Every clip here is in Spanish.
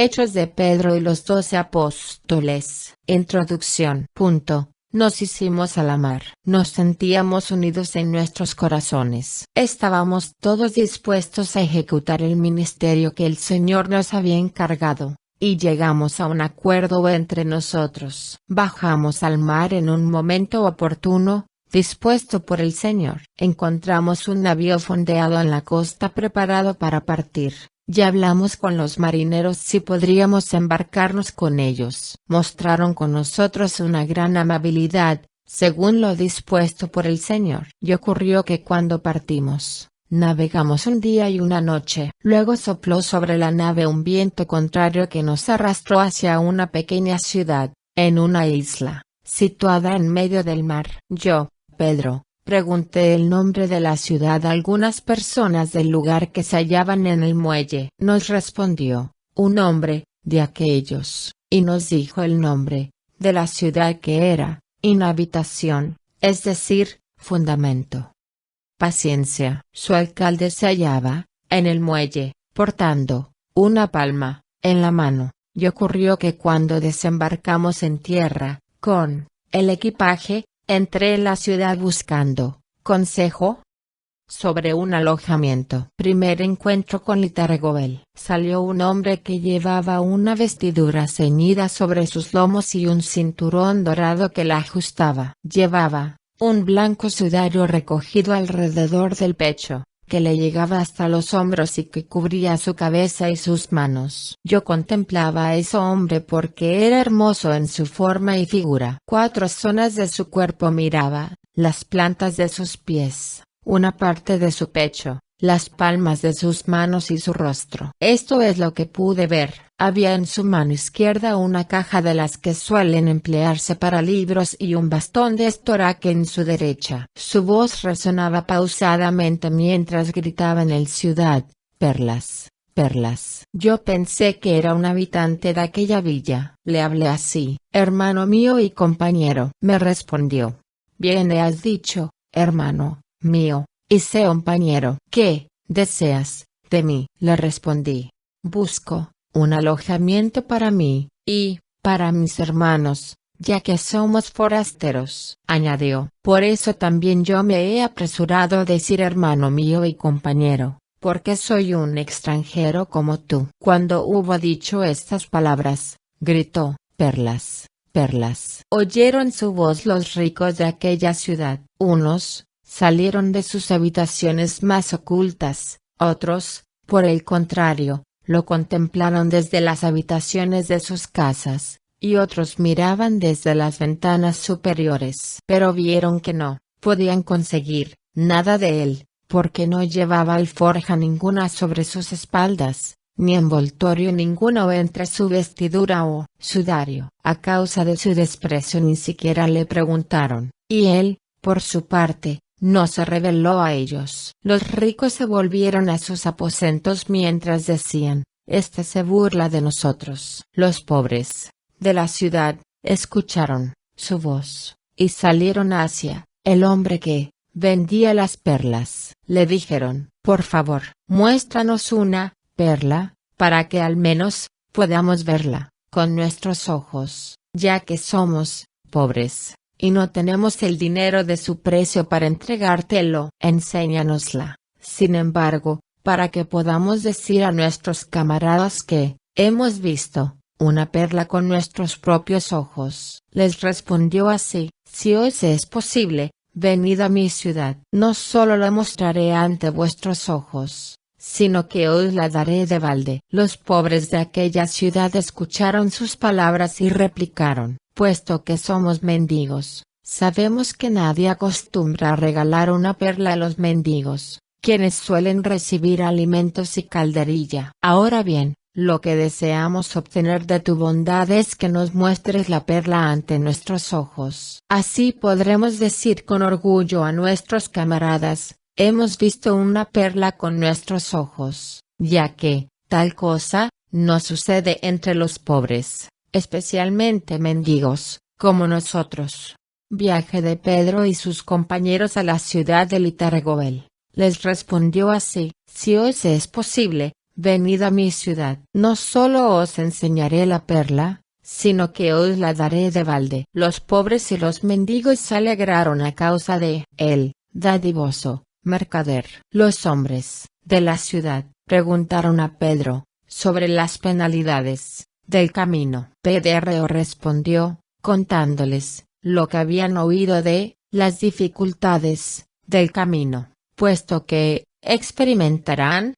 Hechos de Pedro y los 12 apóstoles. Introducción. Nos hicimos a la mar. Nos sentíamos unidos en nuestros corazones. Estábamos todos dispuestos a ejecutar el ministerio que el Señor nos había encargado, y llegamos a un acuerdo entre nosotros. Bajamos al mar en un momento oportuno, dispuesto por el Señor. Encontramos un navío fondeado en la costa preparado para partir. Ya hablamos con los marineros si podríamos embarcarnos con ellos. Mostraron con nosotros una gran amabilidad, según lo dispuesto por el Señor. Y ocurrió que cuando partimos, navegamos un día y una noche. Luego sopló sobre la nave un viento contrario que nos arrastró hacia una pequeña ciudad, en una isla, situada en medio del mar. Yo, Pedro, pregunté el nombre de la ciudad a algunas personas del lugar que se hallaban en el muelle. Nos respondió un hombre de aquellos, y nos dijo el nombre de la ciudad, que era Inhabitación, es decir, fundamento. Paciencia. Su alcalde se hallaba en el muelle, portando una palma en la mano. Y ocurrió que cuando desembarcamos en tierra, con el equipaje, entré en la ciudad buscando consejo sobre un alojamiento. Primer encuentro con Litargobel. Salió un hombre que llevaba una vestidura ceñida sobre sus lomos y un cinturón dorado que la ajustaba. Llevaba un blanco sudario recogido alrededor del pecho, que le llegaba hasta los hombros y que cubría su cabeza y sus manos. Yo contemplaba a ese hombre porque era hermoso en su forma y figura. 4 zonas de su cuerpo miraba: las plantas de sus pies, una parte de su pecho, las palmas de sus manos y su rostro. Esto es lo que pude ver. Había en su mano izquierda una caja de las que suelen emplearse para libros y un bastón de estoraque en su derecha. Su voz resonaba pausadamente mientras gritaba en el ciudad: perlas, perlas. Yo pensé que era un habitante de aquella villa. Le hablé así: hermano mío y compañero. Me respondió: bien le has dicho, hermano mío, y sé compañero. ¿Qué deseas de mí? Le respondí: busco un alojamiento para mí, y para mis hermanos, ya que somos forasteros. Añadió: por eso también yo me he apresurado a decir hermano mío y compañero, porque soy un extranjero como tú. Cuando hubo dicho estas palabras, gritó: perlas, perlas. Oyeron su voz los ricos de aquella ciudad. Unos salieron de sus habitaciones más ocultas, otros, por el contrario, lo contemplaron desde las habitaciones de sus casas, y otros miraban desde las ventanas superiores. Pero vieron que no podían conseguir nada de él, porque no llevaba alforja ninguna sobre sus espaldas, ni envoltorio ninguno entre su vestidura o sudario. A causa de su desprecio ni siquiera le preguntaron, y él, por su parte, no se reveló a ellos. Los ricos se volvieron a sus aposentos mientras decían: este se burla de nosotros. Los pobres de la ciudad escucharon su voz, y salieron hacia el hombre que vendía las perlas. Le dijeron: por favor, muéstranos una perla, para que al menos podamos verla con nuestros ojos, ya que somos pobres y no tenemos el dinero de su precio para entregártelo. Enséñanosla, sin embargo, para que podamos decir a nuestros camaradas que hemos visto una perla con nuestros propios ojos. Les respondió así: si os es posible, venid a mi ciudad. No solo la mostraré ante vuestros ojos, sino que os la daré de balde. Los pobres de aquella ciudad escucharon sus palabras y replicaron: puesto que somos mendigos, sabemos que nadie acostumbra a regalar una perla a los mendigos, quienes suelen recibir alimentos y calderilla. Ahora bien, lo que deseamos obtener de tu bondad es que nos muestres la perla ante nuestros ojos. Así podremos decir con orgullo a nuestros camaradas: hemos visto una perla con nuestros ojos, ya que tal cosa no sucede entre los pobres, especialmente mendigos, como nosotros. Viaje de Pedro y sus compañeros a la ciudad de Litargobel. Les respondió así: si os es posible, venid a mi ciudad. No solo os enseñaré la perla, sino que os la daré de balde. Los pobres y los mendigos se alegraron a causa de él, dadivoso mercader. Los hombres de la ciudad preguntaron a Pedro sobre las penalidades del camino. Pedro respondió, contándoles lo que habían oído de las dificultades del camino, puesto que experimentarán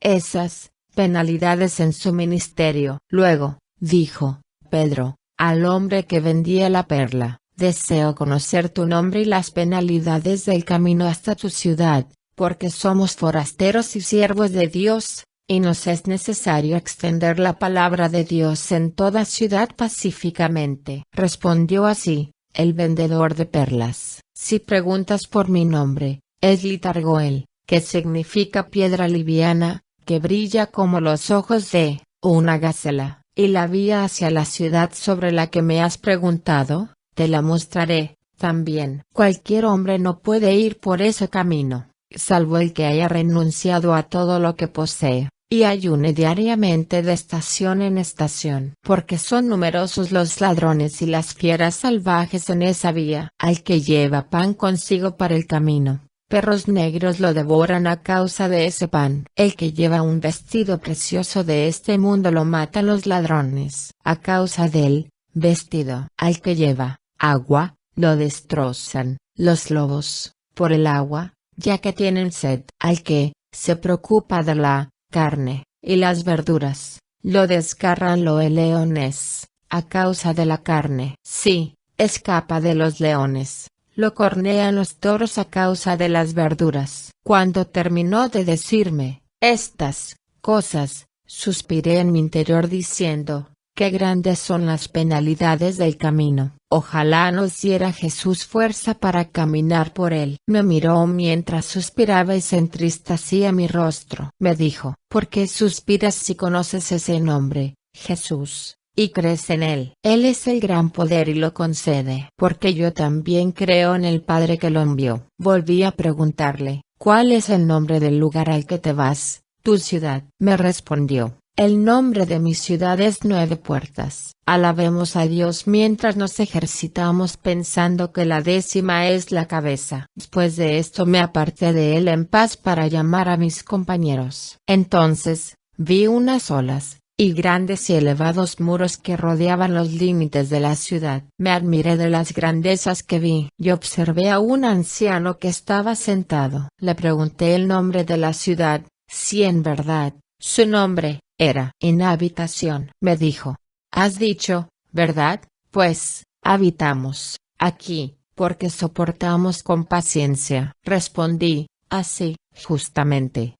esas penalidades en su ministerio. Luego, dijo Pedro al hombre que vendía la perla, deseo conocer tu nombre y las penalidades del camino hasta tu ciudad, porque somos forasteros y siervos de Dios, y nos es necesario extender la palabra de Dios en toda ciudad pacíficamente. Respondió así el vendedor de perlas: si preguntas por mi nombre, es Litargoel, que significa piedra liviana, que brilla como los ojos de una gacela, y la vía hacia la ciudad sobre la que me has preguntado, te la mostraré. También cualquier hombre no puede ir por ese camino, salvo el que haya renunciado a todo lo que posee, y ayune diariamente de estación en estación, porque son numerosos los ladrones y las fieras salvajes en esa vía. Al que lleva pan consigo para el camino, perros negros lo devoran a causa de ese pan. El que lleva un vestido precioso de este mundo lo matan los ladrones, a causa del vestido. Al que lleva agua, lo destrozan los lobos, por el agua, ya que tienen sed. Al que se preocupa de la carne y las verduras, lo desgarran los leones, a causa de la carne. Sí, escapa de los leones, lo cornean los toros a causa de las verduras. Cuando terminó de decirme estas cosas, suspiré en mi interior diciendo, qué grandes son las penalidades del camino. Ojalá nos diera Jesús fuerza para caminar por él. Me miró mientras suspiraba y se entristecía mi rostro. Me dijo, ¿por qué suspiras si conoces ese nombre, Jesús, y crees en él? Él es el gran poder y lo concede. Porque yo también creo en el Padre que lo envió. Volví a preguntarle, ¿cuál es el nombre del lugar al que te vas, tu ciudad? Me respondió, el nombre de mi ciudad es Nueve Puertas. Alabemos a Dios mientras nos ejercitamos pensando que la 10ª es la cabeza. Después de esto me aparté de él en paz para llamar a mis compañeros. Entonces, vi unas olas, y grandes y elevados muros que rodeaban los límites de la ciudad. Me admiré de las grandezas que vi. Y observé a un anciano que estaba sentado. Le pregunté el nombre de la ciudad, si en verdad su nombre era Inhabitación. Me dijo, has dicho, ¿verdad? Pues, habitamos aquí, porque soportamos con paciencia. Respondí, así, justamente.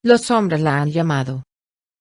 Los hombres la han llamado,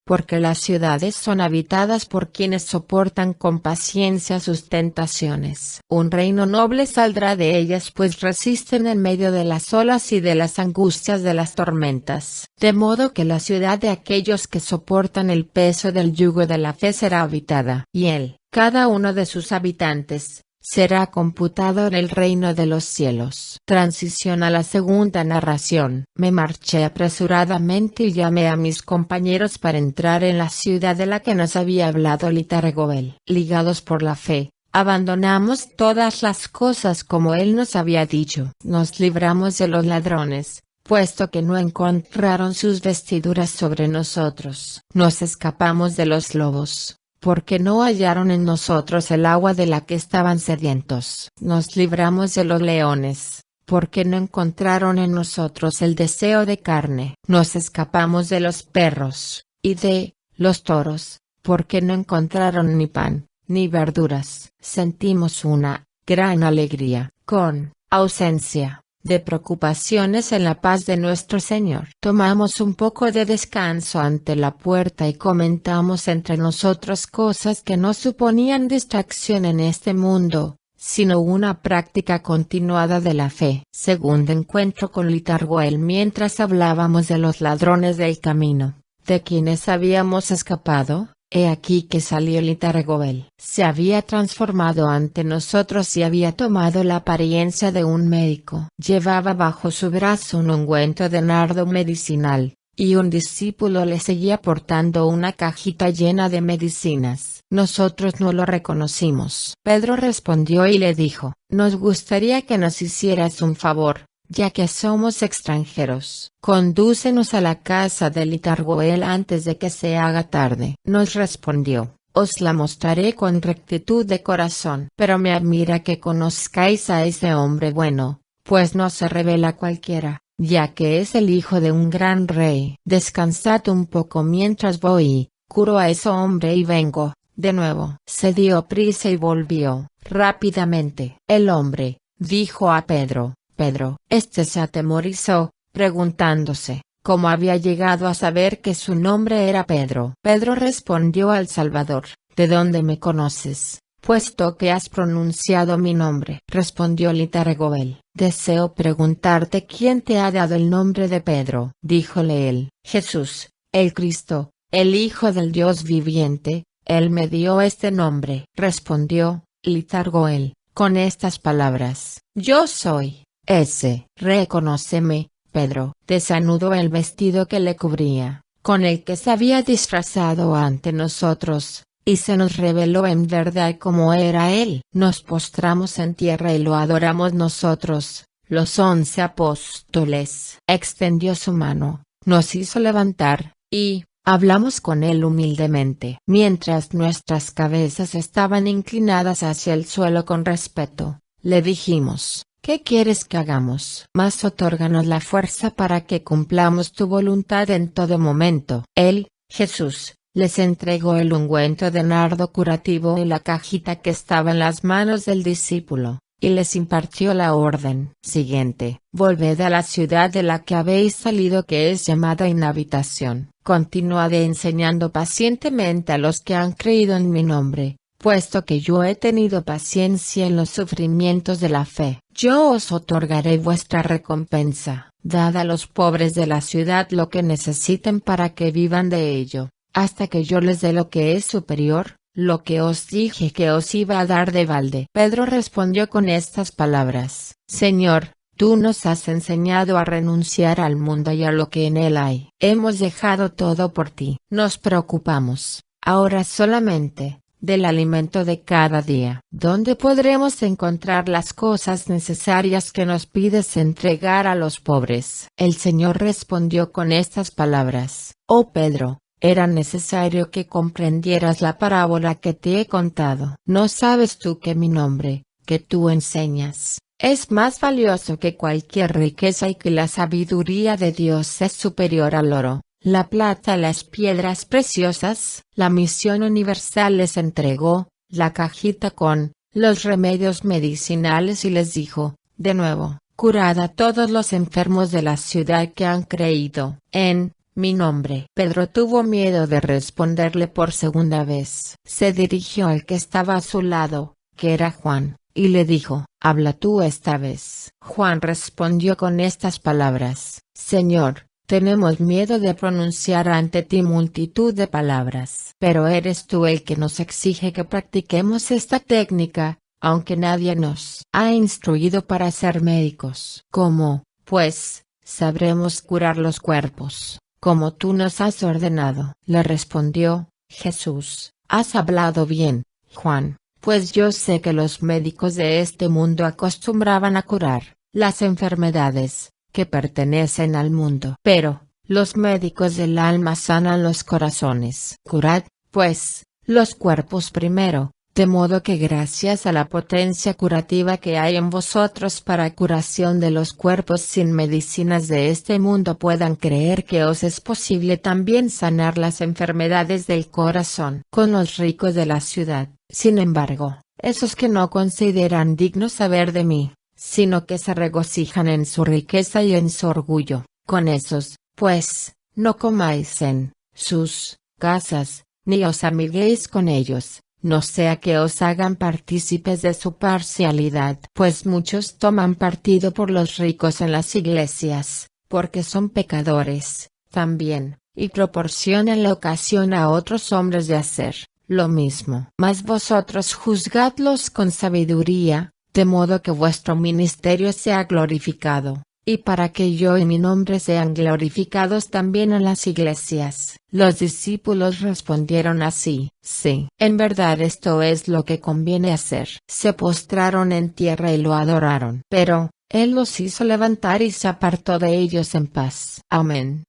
porque las ciudades son habitadas por quienes soportan con paciencia sus tentaciones. Un reino noble saldrá de ellas, pues resisten en medio de las olas y de las angustias de las tormentas. De modo que la ciudad de aquellos que soportan el peso del yugo de la fe será habitada, y él, cada uno de sus habitantes, será computado en el reino de los cielos. Transición a la segunda narración. Me marché apresuradamente y llamé a mis compañeros para entrar en la ciudad de la que nos había hablado Litargoel. Ligados por la fe, abandonamos todas las cosas como él nos había dicho. Nos libramos de los ladrones, puesto que no encontraron sus vestiduras sobre nosotros. Nos escapamos de los lobos, porque no hallaron en nosotros el agua de la que estaban sedientos. Nos libramos de los leones, porque no encontraron en nosotros el deseo de carne. Nos escapamos de los perros, y de los toros, porque no encontraron ni pan, ni verduras. Sentimos una gran alegría, con ausencia de preocupaciones en la paz de nuestro Señor. Tomamos un poco de descanso ante la puerta y comentamos entre nosotros cosas que no suponían distracción en este mundo, sino una práctica continuada de la fe. Segundo encuentro con Litargoel mientras hablábamos de los ladrones del camino, de quienes habíamos escapado. He aquí que salió Litargoel. Se había transformado ante nosotros y había tomado la apariencia de un médico. Llevaba bajo su brazo un ungüento de nardo medicinal, y un discípulo le seguía portando una cajita llena de medicinas. Nosotros no lo reconocimos. Pedro respondió y le dijo: nos gustaría que nos hicieras un favor, ya que somos extranjeros. Condúcenos a la casa de Litargoel antes de que se haga tarde. Nos respondió: os la mostraré con rectitud de corazón. Pero me admira que conozcáis a ese hombre bueno, pues no se revela a cualquiera, ya que es el hijo de un gran rey. Descansad un poco mientras voy, curo a ese hombre y vengo. De nuevo, se dio prisa y volvió rápidamente. El hombre dijo a Pedro: Pedro. Este se atemorizó, preguntándose cómo había llegado a saber que su nombre era Pedro. Pedro respondió al Salvador: ¿de dónde me conoces, puesto que has pronunciado mi nombre? Respondió Litargoel: deseo preguntarte quién te ha dado el nombre de Pedro. Díjole él: Jesús, el Cristo, el Hijo del Dios viviente, él me dio este nombre. Respondió Litargoel con estas palabras: yo soy ese. Reconóceme, Pedro. Desanudó el vestido que le cubría, con el que se había disfrazado ante nosotros, y se nos reveló en verdad cómo era él. Nos postramos en tierra y lo adoramos nosotros, los 11 apóstoles. Extendió su mano, nos hizo levantar, y hablamos con él humildemente. Mientras nuestras cabezas estaban inclinadas hacia el suelo con respeto, le dijimos: ¿qué quieres que hagamos? Mas otórganos la fuerza para que cumplamos tu voluntad en todo momento. Él, Jesús, les entregó el ungüento de nardo curativo y la cajita que estaba en las manos del discípulo, y les impartió la orden siguiente: volved a la ciudad de la que habéis salido, que es llamada Inhabitación. Continuad enseñando pacientemente a los que han creído en mi nombre, puesto que yo he tenido paciencia en los sufrimientos de la fe. Yo os otorgaré vuestra recompensa. Dad a los pobres de la ciudad lo que necesiten para que vivan de ello, hasta que yo les dé lo que es superior, lo que os dije que os iba a dar de balde. Pedro respondió con estas palabras: Señor, tú nos has enseñado a renunciar al mundo y a lo que en él hay. Hemos dejado todo por ti. Nos preocupamos ahora solamente del alimento de cada día. ¿Dónde podremos encontrar las cosas necesarias que nos pides entregar a los pobres? El Señor respondió con estas palabras: Oh Pedro, era necesario que comprendieras la parábola que te he contado. ¿No sabes tú que mi nombre, que tú enseñas, es más valioso que cualquier riqueza y que la sabiduría de Dios es superior al oro, la plata, las piedras preciosas? La Misión Universal les entregó la cajita con los remedios medicinales y les dijo, de nuevo: curad a todos los enfermos de la ciudad que han creído en mi nombre. Pedro tuvo miedo de responderle por segunda vez. Se dirigió al que estaba a su lado, que era Juan, y le dijo: habla tú esta vez. Juan respondió con estas palabras: Señor, tenemos miedo de pronunciar ante ti multitud de palabras. Pero eres tú el que nos exige que practiquemos esta técnica, aunque nadie nos ha instruido para ser médicos. ¿Cómo, pues, sabremos curar los cuerpos, como tú nos has ordenado? Le respondió Jesús: has hablado bien, Juan, pues yo sé que los médicos de este mundo acostumbraban a curar las enfermedades que pertenecen al mundo. Pero los médicos del alma sanan los corazones. Curad, pues, los cuerpos primero, de modo que gracias a la potencia curativa que hay en vosotros para curación de los cuerpos sin medicinas de este mundo, puedan creer que os es posible también sanar las enfermedades del corazón. Con los ricos de la ciudad, sin embargo, esos que no consideran digno saber de mí, sino que se regocijan en su riqueza y en su orgullo, con esos, pues, no comáis en sus casas, ni os amiguéis con ellos, no sea que os hagan partícipes de su parcialidad. Pues muchos toman partido por los ricos en las iglesias, porque son pecadores, también, y proporcionan la ocasión a otros hombres de hacer lo mismo. Mas vosotros juzgadlos con sabiduría, de modo que vuestro ministerio sea glorificado, y para que yo y mi nombre sean glorificados también en las iglesias. Los discípulos respondieron así: sí, en verdad esto es lo que conviene hacer. Se postraron en tierra y lo adoraron. Pero, él los hizo levantar y se apartó de ellos en paz. Amén.